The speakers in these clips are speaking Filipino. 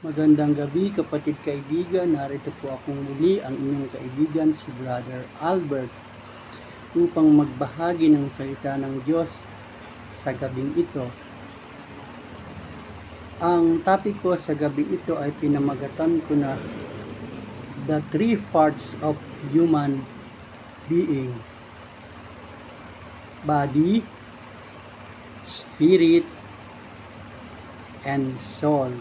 Magandang gabi kapatid kaibigan, narito po akong muli ang inyong kaibigan si Brother Albert upang magbahagi ng salita ng Diyos sa gabing ito. Ang topic ko sa gabi ito ay pinamagatan ko na The Three Parts of Human Being: Body, Spirit, and Soul.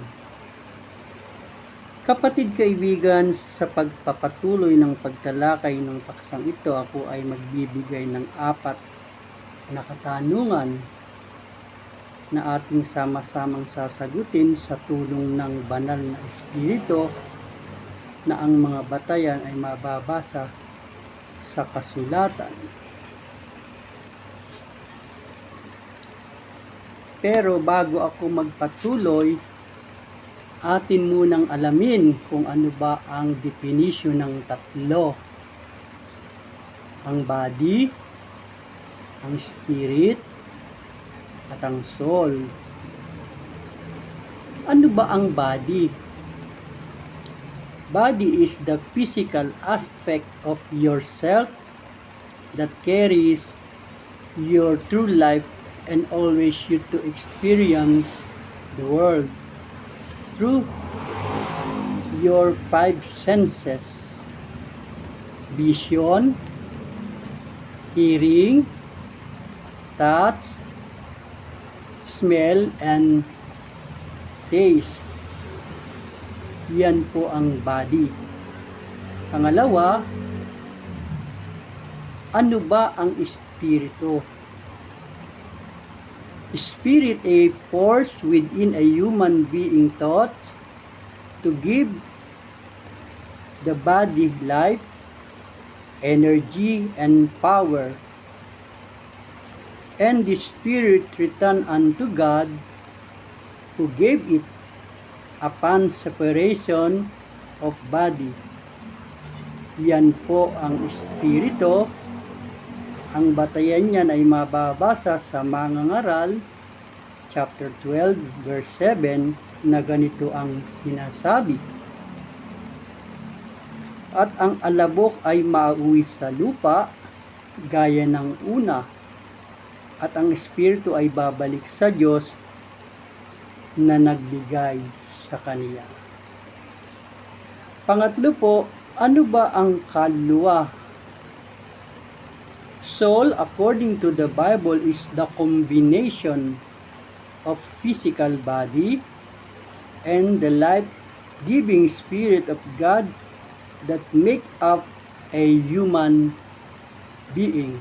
Kapatid kaibigan, sa pagpapatuloy ng pagtalakay ng paksang ito, ako ay magbibigay ng 4 na katanungan na ating sama-samang sasagutin sa tulong ng banal na Espiritu, na ang mga batayan ay mababasa sa kasulatan. Pero bago ako magpatuloy, atin munang alamin kung ano ba ang definition ng tatlo: ang body, ang spirit, at ang soul. Ano ba ang body? Body is the physical aspect of yourself that carries your true life and always you to experience the world through your 5 senses: vision, hearing, touch, smell, and taste. Yan po ang body. Pangalawa, ano ba ang espiritu? Spirit, a force within a human being thought to give the body life, energy, and power. And the spirit returned unto God, who gave it upon separation of body. Yan po ang espiritu. Ang batayan niyan ay mababasa sa Mga Ngaral, chapter 12, verse 7, na ganito ang sinasabi: At ang alabok ay mauwi sa lupa, gaya ng una, at ang espiritu ay babalik sa Diyos na nagbigay sa kaniya. Pangatlo po, ano ba ang kaluluwa? Soul, according to the Bible, is the combination of physical body and the life-giving Spirit of God that make up a human being.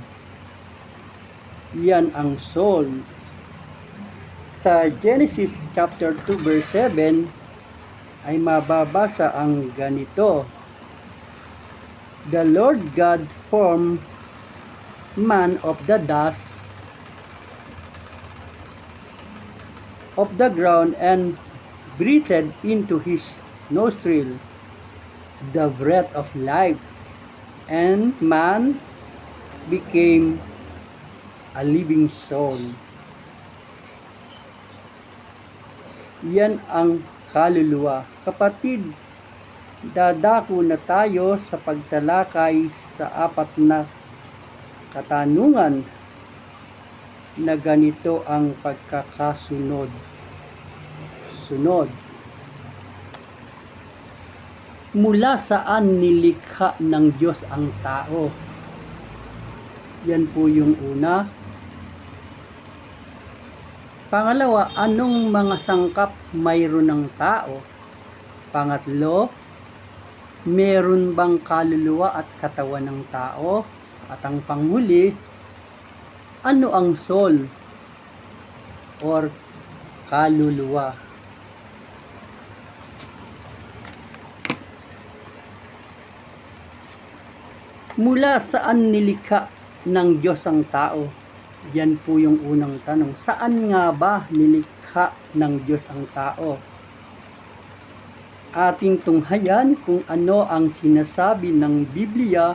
Yan ang soul. Sa Genesis chapter 2 verse 7 ay mababasa ang ganito: The Lord God formed man of the dust of the ground and breathed into his nostril the breath of life, and man became a living soul. Yan ang kaluluwa. Kapatid, dadako na tayo sa pagtalakay sa 4 na katanungan na ganito ang pagkakasunod. Mula saan nilikha ng Diyos ang tao? Yan po yung una. Pangalawa, anong mga sangkap mayroon ng tao? Pangatlo, meron bang kaluluwa at katawan ng tao? At ang panghuli, ano ang soul or kaluluwa? Mula saan nilikha ng Diyos ang tao? Yan po yung unang tanong. Saan nga ba nilikha ng Diyos ang tao? Ating tunghayan kung ano ang sinasabi ng Biblia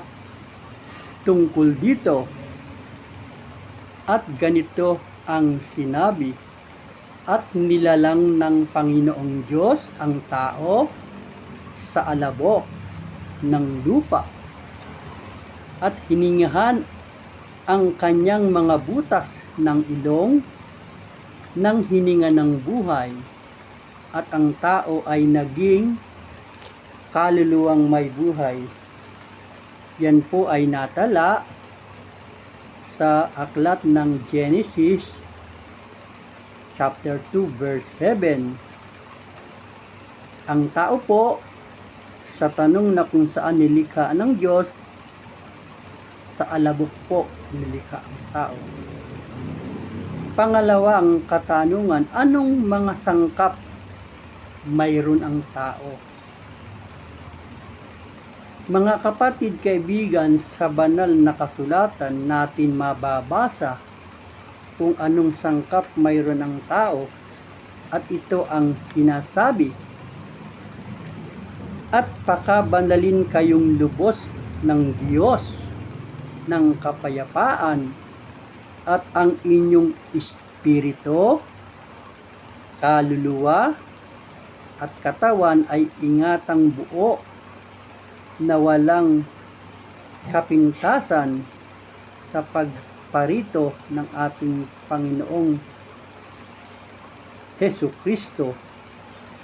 tungkol dito. At ganito ang sinabi: At nilalang ng Panginoong Diyos ang tao sa alabok ng lupa at hiningahan ang kanyang mga butas ng ilong ng hininga ng buhay, at ang tao ay naging kaluluwang may buhay. Yan po ay natala sa aklat ng Genesis chapter 2 verse 7. Ang tao po, sa tanong na kung saan nilikha ng Diyos, sa alabok po nilikha ang tao. Pangalawang katanungan, anong mga sangkap mayroon ang tao? Mga kapatid, kaibigan, sa banal na kasulatan natin mababasa kung anong sangkap mayroon ang tao, at ito ang sinasabi: at pakabanalin kayong lubos ng Diyos ng kapayapaan, at ang inyong espiritu, kaluluwa at katawan ay ingatang buo na walang kapintasan sa pagparito ng ating Panginoong Hesukristo.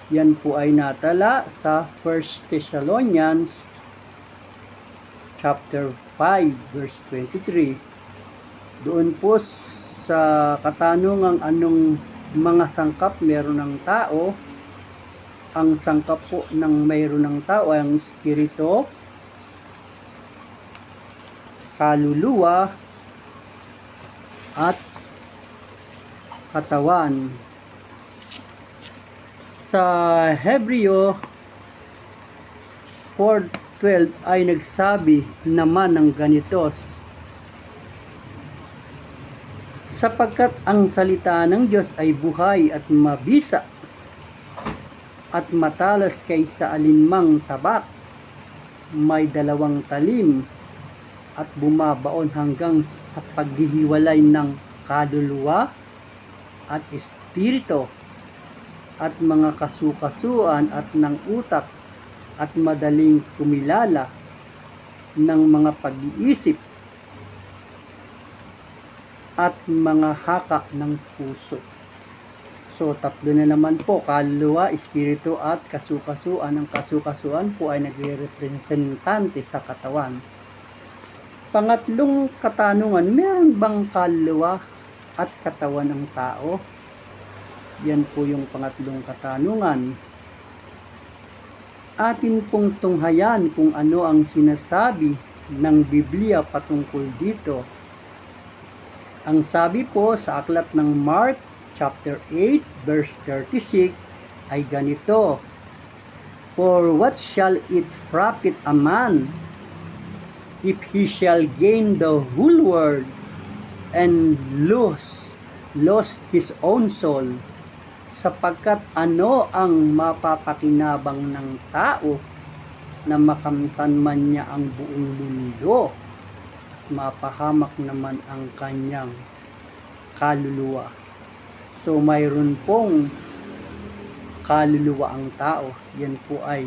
Yan po ay natala sa 1 Thessalonians chapter 5 verse 23. Doon po sa katanungang anong mga sangkap meron ng tao, ang sangkap po ng mayroon ng tao ay ang espiritu, kaluluwa at katawan. Sa Hebreo 4:12 ay nagsabi naman ng ganito: sapagkat ang salita ng Diyos ay buhay at mabisa at matalas kaysa alinmang tabak, may dalawang talim at bumabaon hanggang sa paghihiwalay ng kaluluwa at espiritu at mga kasukasuan at ng utak, at madaling kumilala ng mga pag-iisip at mga haka ng puso. So, tatlo na naman po, kaluluwa, espiritu at kasukasuan. Ang kasukasuan po ay nagre-representante sa katawan. Pangatlong katanungan, meron bang kaluluwa at katawan ng tao? Yan po yung pangatlong katanungan. Atin pong tunghayan kung ano ang sinasabi ng Biblia patungkol dito. Ang sabi po sa aklat ng Mark chapter 8 verse 36 ay ganito: for what shall it profit a man if he shall gain the whole world and lose his own soul? Sapagkat ano ang mapapakinabang ng tao na makamtan man niya ang buong mundo at mapahamak naman ang kanyang kaluluwa. So mayroon pong kaluluwa ang tao. Yan po ay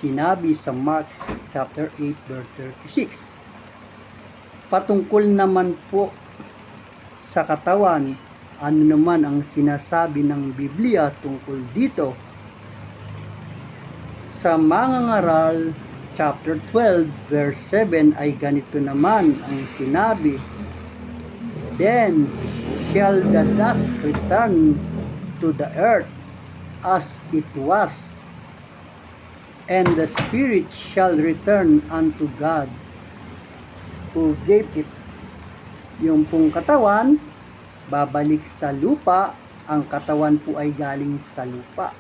sinabi sa Mark chapter 8 verse 36. Patungkol naman po sa katawan, ano naman ang sinasabi ng Biblia tungkol dito? Sa Mangangaral chapter 12 verse 7 ay ganito naman ang sinabi: then shall the dust return to the earth as it was, and the spirit shall return unto God who gave it. Yung pong katawan babalik sa lupa. Ang katawan po ay galing sa lupa,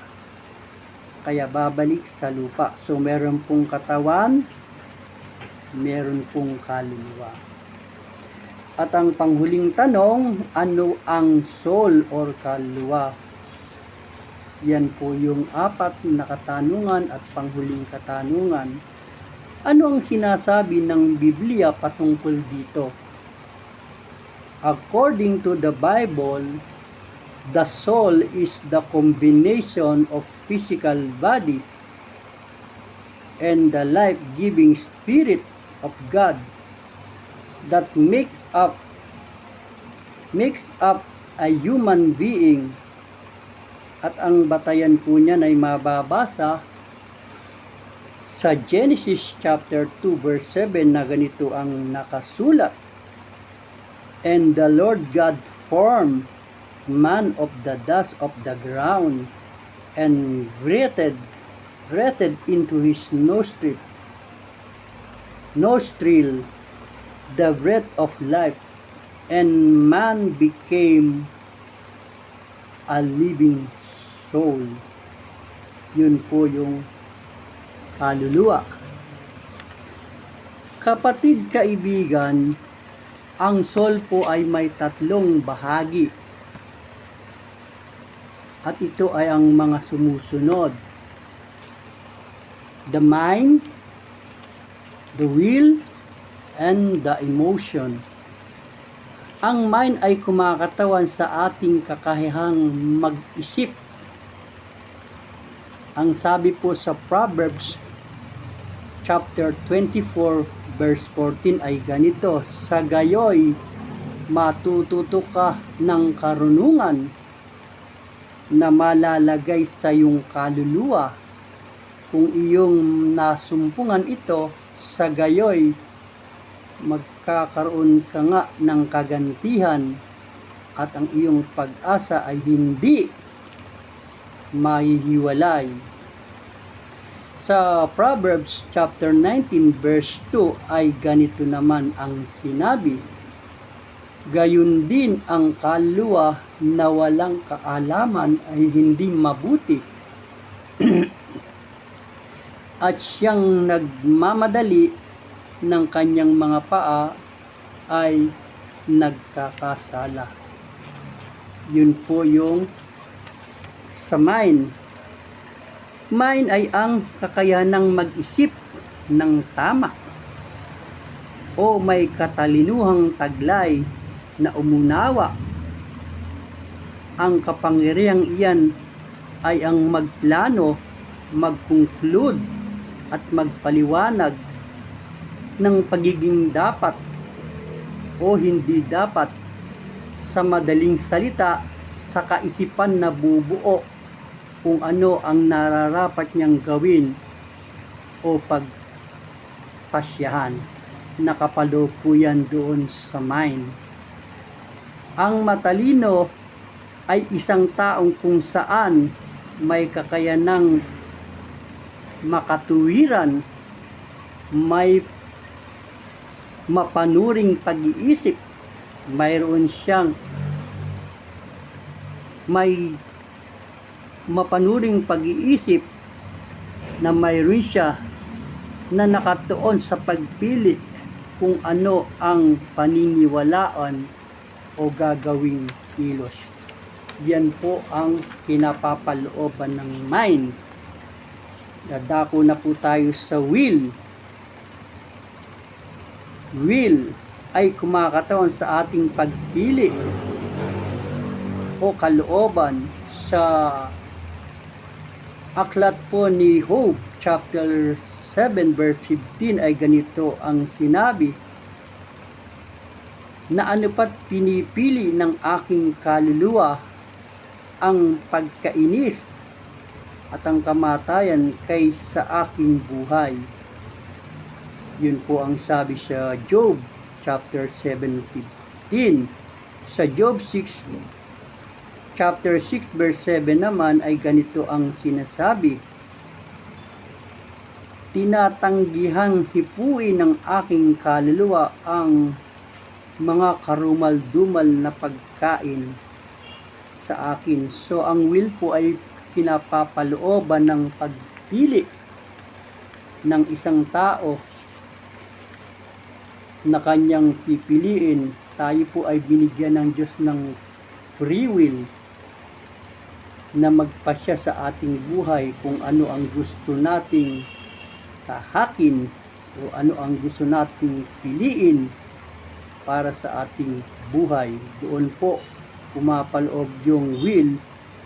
kaya babalik sa lupa. So meron pong katawan, meron pong kaluluwa. At ang panghuling tanong, ano ang soul or kaluluwa? Yan po yung apat na katanungan at panghuling katanungan. Ano ang sinasabi ng Biblia patungkol dito? According to the Bible, The soul is the combination of physical body and the life-giving Spirit of God that makes up a human being. At ang batayan po niyan ay mababasa sa Genesis chapter 2 verse 7 na ganito ang nakasulat. And the Lord God formed man of the dust of the ground and breathed into his nostril the breath of life, and man became a living soul. Yun po yung kaluluwa. Kapatid, kaibigan, ang soul po ay may tatlong bahagi. At ito ay ang mga sumusunod: the mind, the will, and the emotion. Ang mind ay kumakatawan sa ating kakayahang mag-isip. Ang sabi po sa Proverbs chapter 24 verse 14 ay ganito: sa gayoy matututo ka ng karunungan na malalagay sa iyong kaluluwa. Kung iyong nasumpungan ito, sa gayoy magkakaroon ka nga ng kagantihan at ang iyong pag-asa ay hindi mahihiwalay. Sa Proverbs chapter 19 verse 2 ay ganito naman ang sinabi: gayon din ang kaluluwa na walang kaalaman ay hindi mabuti. At siyang nagmamadali ng kanyang mga paa ay nagkakasala. Yun po yung sa mind. Mind ay ang kakayanang mag-isip ng tama o may katalinuhang taglay na umunawa. Ang kapangyarihang iyan ay ang magplano, mag-conclude at magpaliwanag ng pagiging dapat o hindi dapat. Sa madaling salita, sa kaisipan na bubuo kung ano ang nararapat niyang gawin o pagpasyahan. Nakapalo po yan doon sa mind. Ang matalino ay isang taong kung saan may kakayanang makatuwiran, may mapanuring pag-iisip, mayroon siyang may mapanuring pag-iisip na mayroon siya na nakatuon sa pagpili kung ano ang paniniwalaan o gagawing kilos. Yan po ang kinapapalooban ng mind. Dadako na po tayo sa will. Will ay kumakatawan sa ating pagpili o kalooban. Sa aklat po ni Job chapter 7 verse 15 ay ganito ang sinabi: na ano pat pinipili ng aking kaluluwa ang pagkainis at ang kamatayan kaysa aking buhay. Yun po ang sabi sa Job chapter 7:15. Sa Job 6 chapter 6 verse 7 naman ay ganito ang sinasabi: tinatanggihang hipuin ng aking kaluluwa ang mga karumal-dumal na pagkain sa akin. So ang will po ay pinapapalooban ng pagpili ng isang tao na kanyang pipiliin. Tayo po ay binigyan ng Diyos ng free will na magpasya sa ating buhay kung ano ang gusto nating tahakin o ano ang gusto nating piliin para sa ating buhay. Doon po pumapaloob yung will,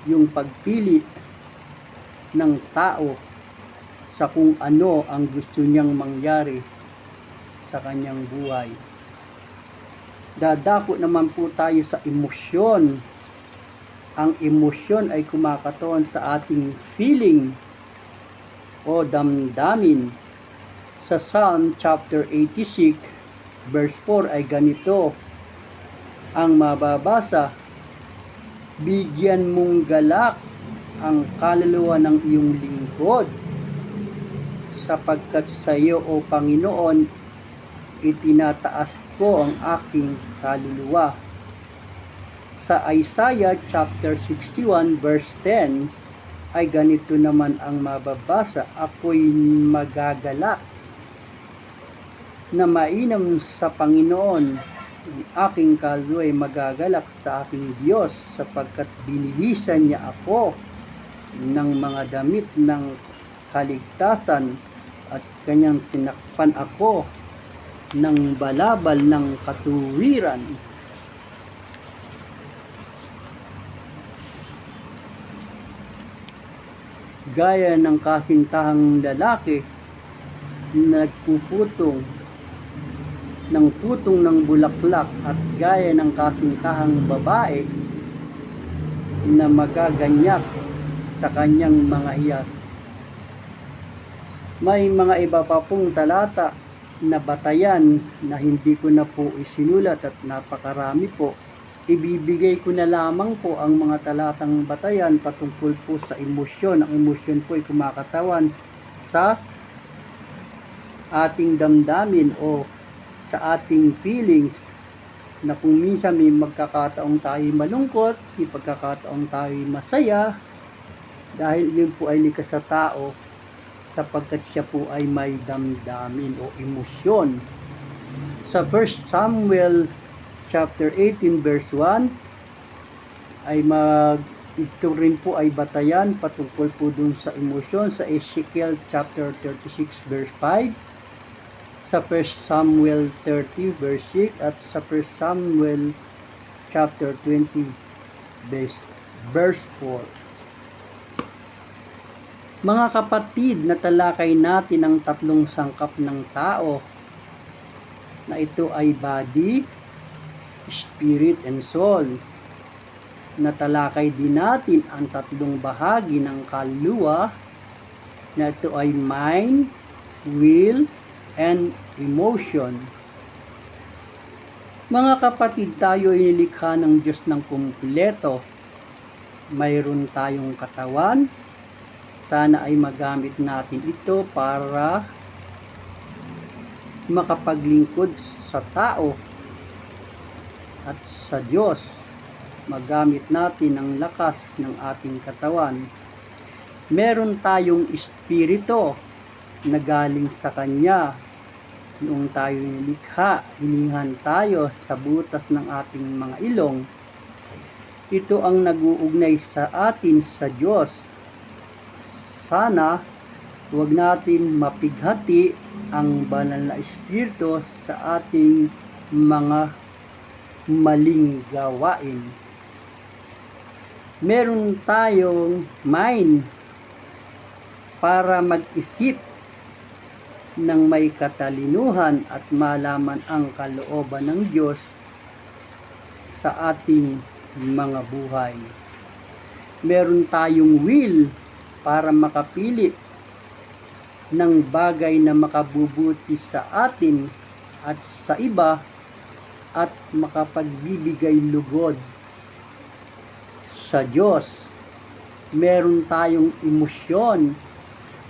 yung pagpili ng tao sa kung ano ang gusto niyang mangyari sa kanyang buhay. Dadako naman po tayo sa emosyon. Ang emosyon ay kumakatawan sa ating feeling o damdamin. Sa Psalm chapter 86 verse 4 ay ganito ang mababasa: bigyan mong galak ang kaluluwa ng iyong lingkod, sapagkat sa iyo, O Panginoon, itinataas ko ang aking kaluluwa. Sa Isaiah chapter 61 verse 10 ay ganito naman ang mababasa: ako'y magagalak na mainam sa Panginoon, ang aking kaluluwa ay magagalak sa aking Diyos, sapagkat binihisan niya ako ng mga damit ng kaligtasan at kanyang tinakpan ako ng balabal ng katuwiran. Gaya ng kasintahang lalaki na nagpuputong ng putong ng bulaklak, at gaya ng kasintahang babae na magaganyak sa kanyang mga hiyas. May mga iba pa pong talata na batayan na hindi ko na po isinulat at napakarami po. Ibibigay ko na lamang po ang mga talatang batayan patungkol po sa emosyon. Ang emosyon po ay kumakatawan sa ating damdamin o sa ating feelings, na kung minsan may magkakataong tayo malungkot, may pagkakataong tayo masaya, dahil yun po ay likas sa tao, sapagkat siya po ay may damdamin o emosyon. Sa 1 Samuel chapter 18 verse 1 ay ito rin po ay batayan patungkol po dun sa emosyon. Sa Ezekiel chapter 36 verse 5, sa 1 Samuel 30 verse 6, at sa 1 Samuel chapter 20 verse 4. Mga kapatid, natalakay natin ang tatlong sangkap ng tao, na ito ay body, spirit, and soul. Natalakay din natin ang tatlong bahagi ng kaluluwa, na ito ay mind, will, and emotion. Mga kapatid, tayo ay nilikha ng Diyos ng kumpleto. Mayroon tayong katawan. Sana ay magamit natin ito para makapaglingkod sa tao at sa Diyos. Magamit natin ang lakas ng ating katawan. Meron tayong espiritu na galing sa Kanya. Noong tayo nilikha, inihan tayo sa butas ng ating mga ilong. Ito ang nag-uugnay sa atin sa Diyos. Sana huwag natin mapighati ang banal na espiritu sa ating mga maling gawain. Meron tayong mind para mag-isip ng may katalinuhan at malaman ang kalooban ng Diyos sa ating mga buhay. Meron tayong will para makapili ng bagay na makabubuti sa atin at sa iba, at makapagbibigay lugod sa Diyos. Meron tayong emosyon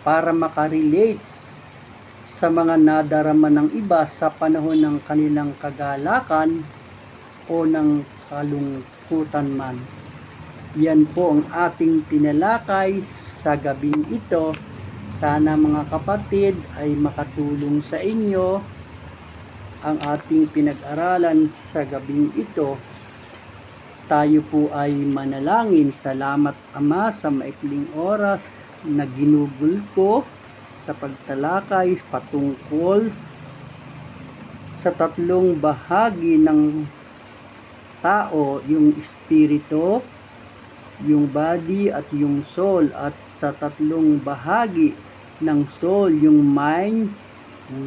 para makarelate sa mga nadarama ng iba sa panahon ng kanilang kagalakan o ng kalungkutan man. Yan po ang ating tinalakay sa gabing ito. Sana mga kapatid ay makatulong sa inyo ang ating pinag-aralan sa gabing ito. Tayo po ay manalangin. Salamat, Ama, sa maikling oras na ginugol ko sa pagtalakay patungkol sa tatlong bahagi ng tao, yung espiritu, yung body at yung soul, at sa tatlong bahagi ng soul, yung mind,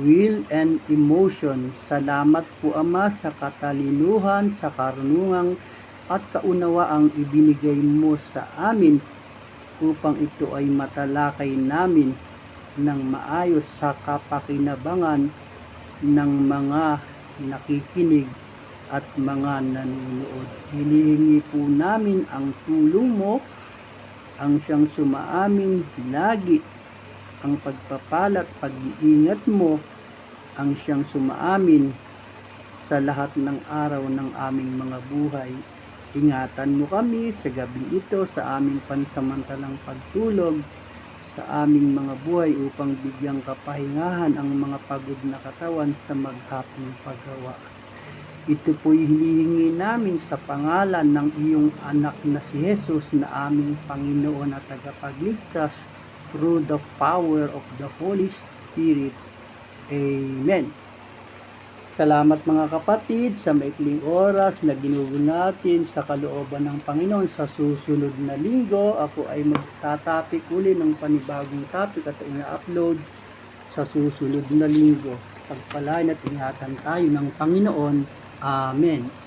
will, and emotion. Salamat po Ama sa katalinuhan, sa karunungan at kaunawaang ibinigay mo sa amin upang ito ay matalakay namin ng maayos sa kapakinabangan ng mga nakikinig at mga nanonood. Hinihingi po namin ang tulong mo, ang siyang sumaamin lagi, ang pagpapalat, pag-iingat mo, ang siyang sumaamin sa lahat ng araw ng aming mga buhay. Ingatan mo kami sa gabing ito sa aming pansamantalang pagtulog sa aming mga buhay upang bigyang kapahingahan ang mga pagod na katawan sa maghapong paggawa. Ito po'y hinihingi namin sa pangalan ng iyong anak na si Jesus na aming Panginoon at tagapagligtas through the power of the Holy Spirit. Amen. Salamat mga kapatid sa maikling oras na ginugol natin sa kalooban ng Panginoon. Sa susunod na linggo, ako ay magtatapik uli ng panibagong topic at ina-upload sa susunod na linggo. Pagpalain at ingatan tayo ng Panginoon. Amen.